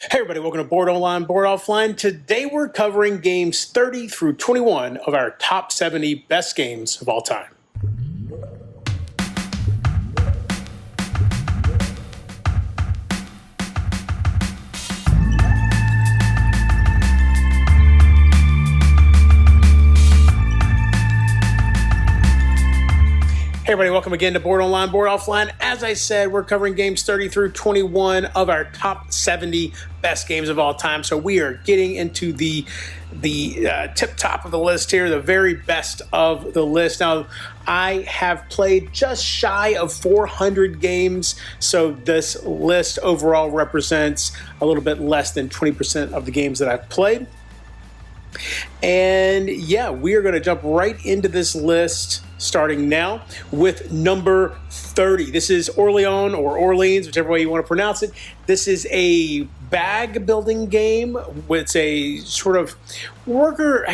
Hey everybody, welcome to Board Online, Board Offline. Today we're covering games 30 through 21 of our top 70 best games of all time. Hey everybody, welcome again to Board Online, Board Offline. As I said, we're covering games 30 through 21 of our top 70 best games of all time. So we are getting into the tip top of the list here, the very best of the list. Now, I have played just shy of 400 games, so this list overall represents a little bit less than 20% of the games that I've played. And yeah, we are going to jump right into this list starting now with number 30. This is Orleans or Orleans, whichever way you want to pronounce it. This is a bag building game. It's a sort of worker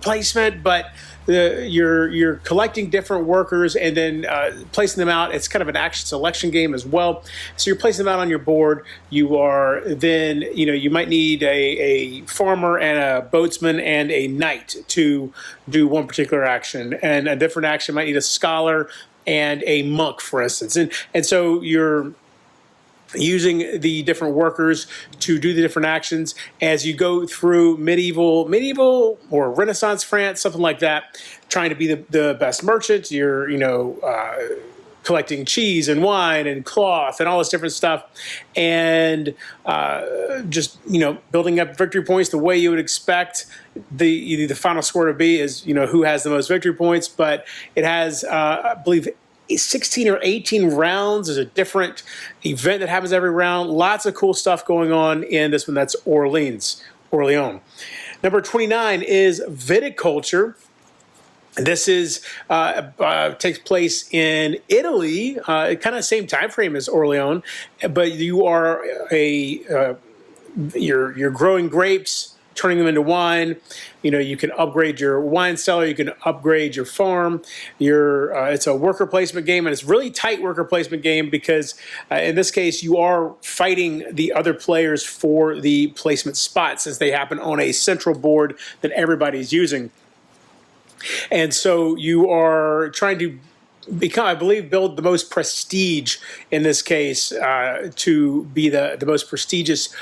placement, but you're collecting different workers and then placing them out. It's kind of an action selection game as well. So you're placing them out on your board. You are then, you might need a farmer and a boatsman and a knight to do one particular action. And a different action might need a scholar and a monk, for instance. And so you're using the different workers to do the different actions as you go through medieval or Renaissance France, something like that, trying to be the best merchant. You're, collecting cheese and wine and cloth and all this different stuff, and just building up victory points the way you would expect the final score to be is who has the most victory points. But it has I believe 16 or 18 rounds. There's a different event that happens every round. Lots of cool stuff going on in this one. That's Orleans. Number 29 is Viticulture. This is takes place in Italy, kind of same time frame as Orleans, but you are you're growing grapes, turning them into wine. You can upgrade your wine cellar. You can upgrade your farm. It's a worker placement game, and it's really tight worker placement game because in this case you are fighting the other players for the placement spots since they happen on a central board that everybody's using. And so you are trying to build the most prestige in this case to be the most prestigious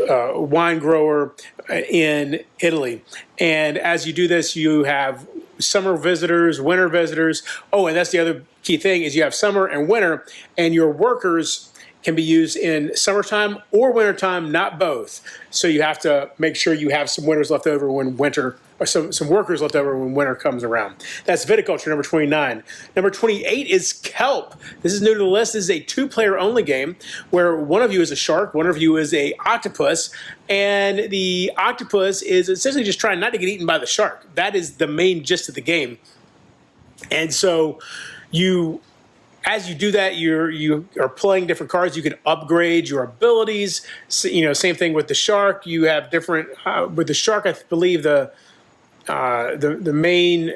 wine grower in Italy. And as you do this, you have summer visitors, winter visitors. Oh, and that's the other key thing is you have summer and winter, and your workers can be used in summertime or wintertime, not both. So you have to make sure you have some winters left over when winter, or some workers left over when winter comes around. That's Viticulture, number 29. Number 28 is Kelp. This is new to the list. This is a two-player only game where one of you is a shark, one of you is a octopus, and the octopus is essentially just trying not to get eaten by the shark. That is the main gist of the game. And so as you do that, you are playing different cards. You can upgrade your abilities. So, same thing with the shark. You have different with the shark. I believe the main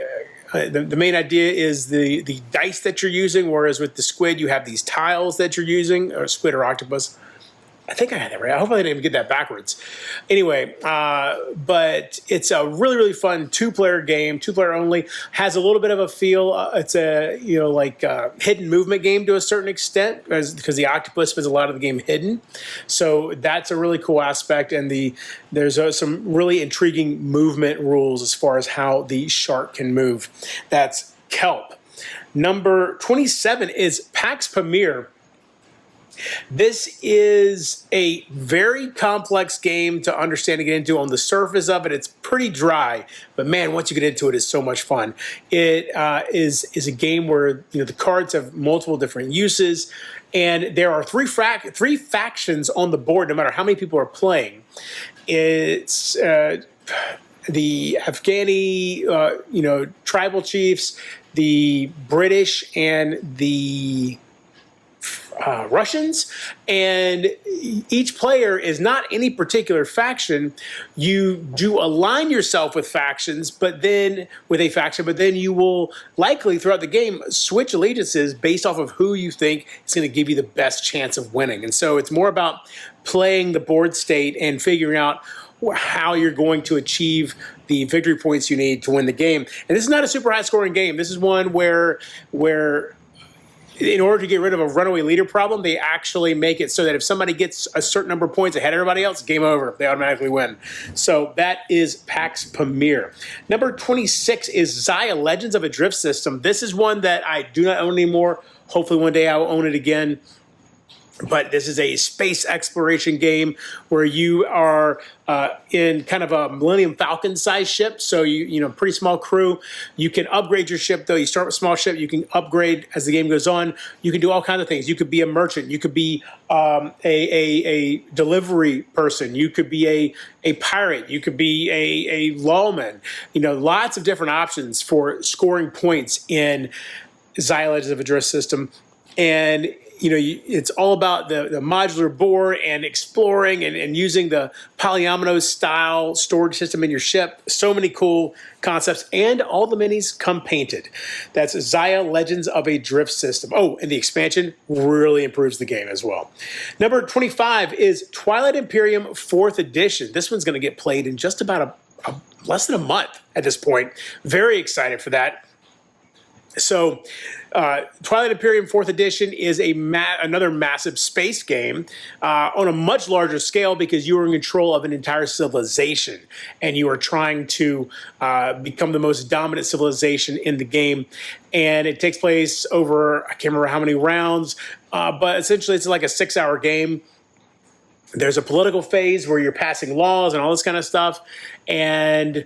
idea is the dice that you're using, whereas with the squid you have these tiles that you're using, or squid or octopus. I think I had that right. I hope I didn't even get that backwards. Anyway, but it's a really, really fun two-player game, two-player only. Has a little bit of a feel. It's a hidden movement game to a certain extent because the octopus spends a lot of the game hidden. So that's a really cool aspect. And there's some really intriguing movement rules as far as how the shark can move. That's Kelp. Number 27 is Pax Pamir. This is a very complex game to understand and get into. On the surface of it, it's pretty dry, but man, once you get into it, it's so much fun. It is a game where the cards have multiple different uses, and there are three factions on the board, no matter how many people are playing. It's the Afghani, tribal chiefs, the British, and the Russians, and each player is not any particular faction. You do align yourself with factions, but then you will likely throughout the game switch allegiances based off of who you think is going to give you the best chance of winning. And so it's more about playing the board state and figuring out how you're going to achieve the victory points you need to win the game. And this is not a super high scoring game. This is one where in order to get rid of a runaway leader problem, they actually make it so that if somebody gets a certain number of points ahead of everybody else, game over. They automatically win. So that is PAX Pamir. Number 26 is Xia Legends of a Drift System. This is one that I do not own anymore. Hopefully one day I will own it again. But this is a space exploration game where you are in kind of a Millennium Falcon sized ship. So you know, pretty small crew. You can upgrade your ship though. You start with a small ship. You can upgrade as the game goes on. You can do all kinds of things. You could be a merchant. You could be a delivery person. You could be a pirate. You could be a lawman. You know, lots of different options for scoring points in Xia Legends of a Drift System. And you know, it's all about the modular board and exploring and using the polyomino style storage system in your ship. So many cool concepts, and all the minis come painted. That's Xia Legends of a Drift System. Oh, and the expansion really improves the game as well. Number 25 is Twilight Imperium 4th Edition. This one's going to get played in just about less than a month at this point. Very excited for that. So, Twilight Imperium 4th Edition is another massive space game on a much larger scale because you are in control of an entire civilization and you are trying to become the most dominant civilization in the game. And it takes place over, I can't remember how many rounds, but essentially it's like a 6-hour game. There's a political phase where you're passing laws and all this kind of stuff. And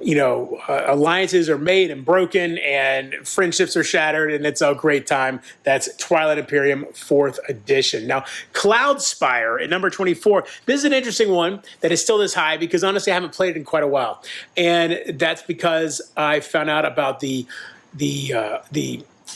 you know, alliances are made and broken and friendships are shattered, and it's a great time. That's Twilight Imperium 4th Edition. Now, Cloudspire at number 24. This is an interesting one that is still this high because honestly I haven't played it in quite a while. And that's because I found out about the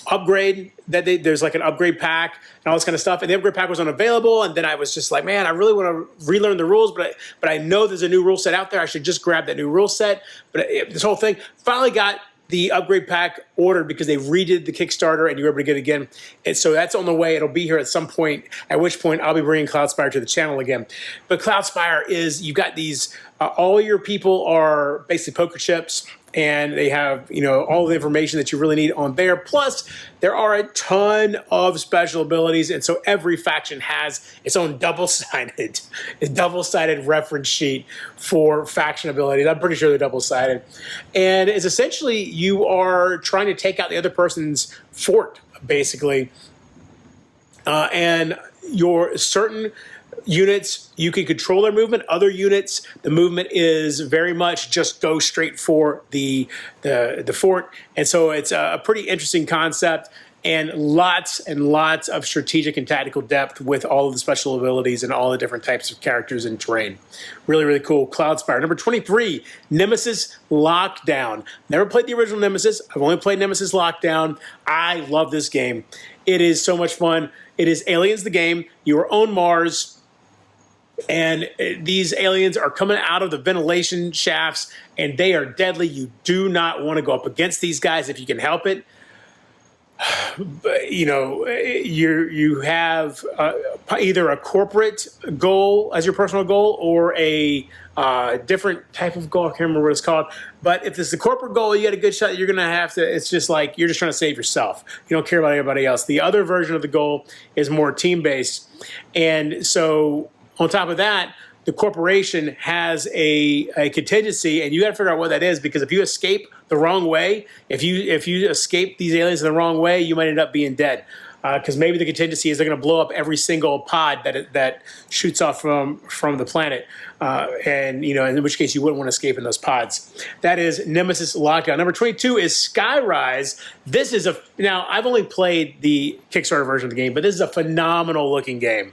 upgrade that there's like an upgrade pack and all this kind of stuff, and the upgrade pack was unavailable, and then I was just like, man, I really want to relearn the rules, but I know there's a new rule set out there. I should just grab that new rule set. But this whole thing finally got the upgrade pack ordered because they redid the Kickstarter and you were able to get it again. And so that's on the way. It'll be here at some point, at which point I'll be bringing Cloudspire to the channel again. But Cloudspire is, you've got these, all your people are basically poker chips, and they have, you know, all the information that you really need on there. Plus, there are a ton of special abilities, and so every faction has its own double-sided reference sheet for faction abilities. I'm pretty sure they're double-sided. And it's essentially you are trying to take out the other person's fort, basically. And your certain units, you can control their movement. Other units, the movement is very much just go straight for the fort. And so it's a pretty interesting concept, and lots of strategic and tactical depth with all of the special abilities and all the different types of characters and terrain. Really, really cool. Cloudspire. Number 23, Nemesis Lockdown. Never played the original Nemesis. I've only played Nemesis Lockdown. I love this game. It is so much fun. It is Aliens the game. You are on Mars, and these aliens are coming out of the ventilation shafts, and they are deadly. You do not want to go up against these guys if you can help it. But, you know, you have either a corporate goal as your personal goal or a different type of goal. I can't remember what it's called. But if it's the corporate goal, you get a good shot. You're going to have to, it's just like you're just trying to save yourself. You don't care about anybody else. The other version of the goal is more team-based. And so on top of that, the corporation has a contingency, and you got to figure out what that is, because if you escape the wrong way, if you escape these aliens in the wrong way, you might end up being dead. Because maybe the contingency is they're going to blow up every single pod that shoots off from the planet, and you know, in which case you wouldn't want to escape in those pods. That is Nemesis Lockdown. Number 22 is Skyrise. This is now I've only played the Kickstarter version of the game, but this is a phenomenal looking game,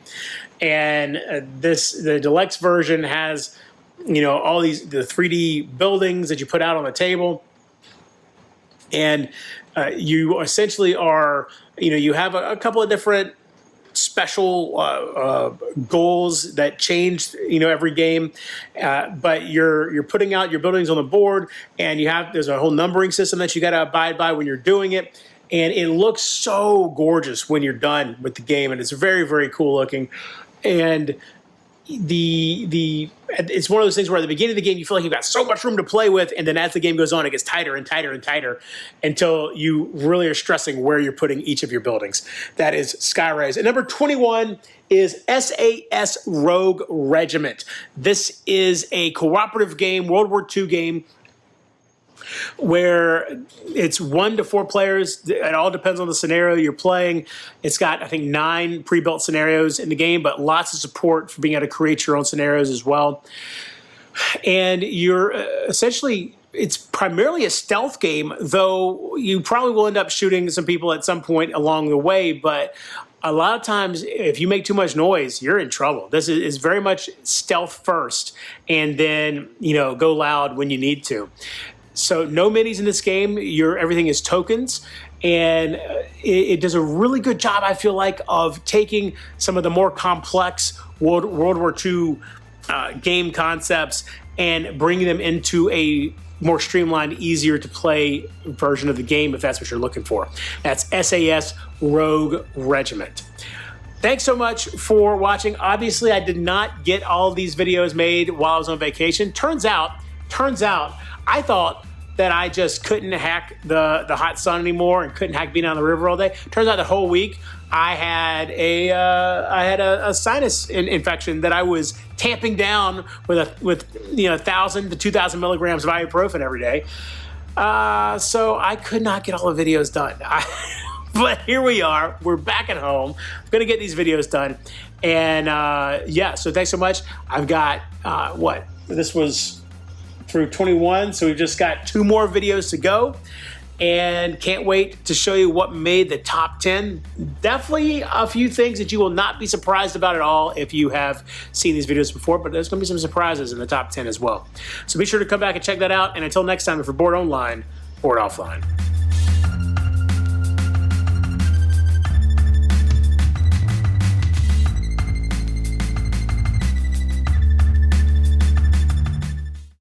and the deluxe version has, you know, all the 3D buildings that you put out on the table. And you essentially are, you have a couple of different special goals that change, every game. But you're putting out your buildings on the board, and there's a whole numbering system that you got to abide by when you're doing it. And it looks so gorgeous when you're done with the game, and it's very, very cool looking. And it's one of those things where at the beginning of the game you feel like you've got so much room to play with, and then as the game goes on, it gets tighter and tighter and tighter until you really are stressing where you're putting each of your buildings. That is Skyrise. And number 21 is SAS Rogue Regiment. This is a cooperative game, World War II game, where it's 1 to 4 players. It all depends on the scenario you're playing. It's got, I think, 9 pre-built scenarios in the game, but lots of support for being able to create your own scenarios as well. And you're essentially, it's primarily a stealth game, though you probably will end up shooting some people at some point along the way. But a lot of times, if you make too much noise, you're in trouble. This is very much stealth first, and then, go loud when you need to. So no minis in this game. Everything is tokens, and it does a really good job, I feel like, of taking some of the more complex World War II game concepts and bringing them into a more streamlined, easier to play version of the game, if that's what you're looking for. That's SAS Rogue Regiment. Thanks so much for watching. Obviously, I did not get all of these videos made while I was on vacation. Turns out, I thought that I just couldn't hack the hot sun anymore and couldn't hack being on the river all day. Turns out the whole week I had a sinus infection that I was tamping down with 1,000 to 2,000 milligrams of ibuprofen every day. So I could not get all the videos done. But here we are. We're back at home. I'm going to get these videos done. And so thanks so much. I've got, this was through 21, so we've just got 2 more videos to go. And can't wait to show you what made the top 10. Definitely a few things that you will not be surprised about at all if you have seen these videos before, but there's going to be some surprises in the top 10 as well. So be sure to come back and check that out. And until next time, if you're bored online, bored offline.